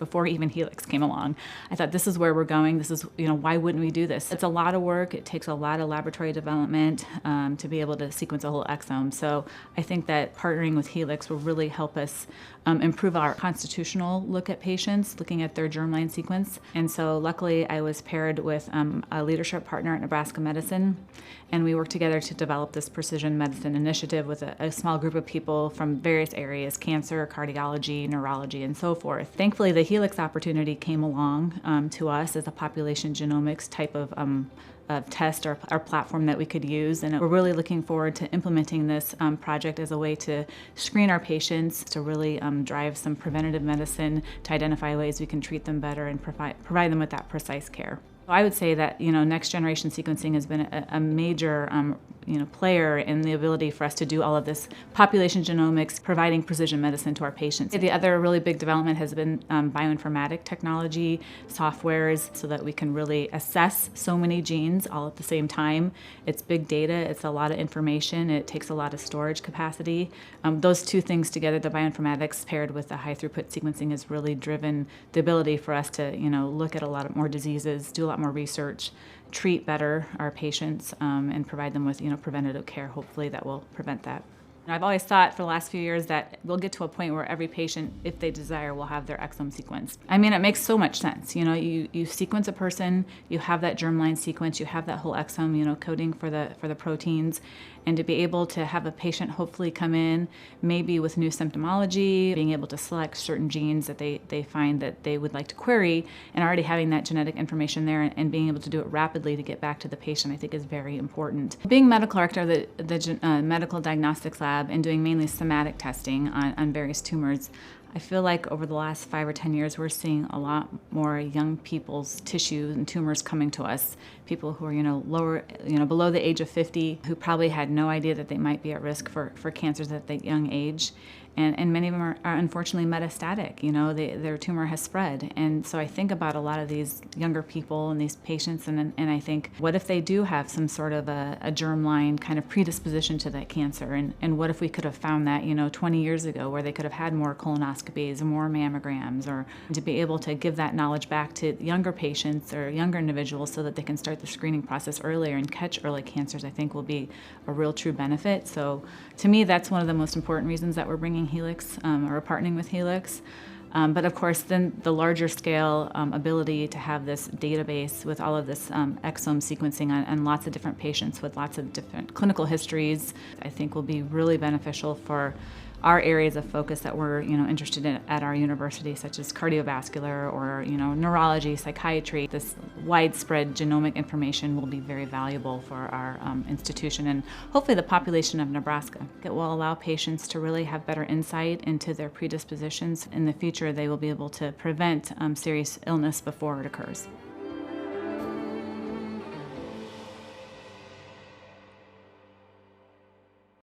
before even Helix came along. I thought, this is where we're going. This is, why wouldn't we do this? It's a lot of work. It takes a lot of laboratory development to be able to sequence a whole exome. So I think that partnering with Helix will really help us improve our constitutional look at patients, looking at their germline sequence. And so luckily I was paired with a leadership partner at Nebraska Medicine, and we worked together to develop this precision medicine initiative with a small group of people from various areas: cancer, cardiology, neurology, and so forth. Thankfully, the Helix opportunity came along to us as a population genomics type of test or platform that we could use, and we're really looking forward to implementing this project as a way to screen our patients, to really drive some preventative medicine, to identify ways we can treat them better and provide them with that precise care. I would say that next generation sequencing has been a major player in the ability for us to do all of this population genomics, providing precision medicine to our patients. The other really big development has been bioinformatic technology, softwares, so that we can really assess so many genes all at the same time. It's big data, it's a lot of information, it takes a lot of storage capacity. Those two things together, the bioinformatics paired with the high throughput sequencing, has really driven the ability for us to look at a lot more diseases, do a lot more research, treat better our patients, and provide them with preventative care, hopefully, that will prevent that. I've always thought for the last few years that we'll get to a point where every patient, if they desire, will have their exome sequenced. I mean, it makes so much sense. You sequence a person, you have that germline sequence, you have that whole exome, coding for the proteins, and to be able to have a patient hopefully come in maybe with new symptomology, being able to select certain genes that they find that they would like to query, and already having that genetic information there and being able to do it rapidly to get back to the patient, I think is very important. Being medical director of the medical diagnostics lab and doing mainly somatic testing on various tumors, I feel like over the last 5 or 10 years, we're seeing a lot more young people's tissues and tumors coming to us. People who are, lower, below the age of 50, who probably had no idea that they might be at risk for cancers at that young age. And many of them are unfortunately metastatic. Their tumor has spread. And so I think about a lot of these younger people and these patients, and I think, what if they do have some sort of a germline kind of predisposition to that cancer? And what if we could have found that, 20 years ago, where they could have had more colonoscopies, more mammograms, or to be able to give that knowledge back to younger patients or younger individuals so that they can start the screening process earlier and catch early cancers, I think will be a real true benefit. So to me, that's one of the most important reasons that we're bringing Helix or partnering with Helix. But of course, then the larger scale ability to have this database with all of this exome sequencing on lots of different patients with lots of different clinical histories, I think will be really beneficial for our areas of focus that we're interested in at our university, such as cardiovascular or neurology, psychiatry. This widespread genomic information will be very valuable for our institution and hopefully the population of Nebraska. It will allow patients to really have better insight into their predispositions. In the future, they will be able to prevent serious illness before it occurs.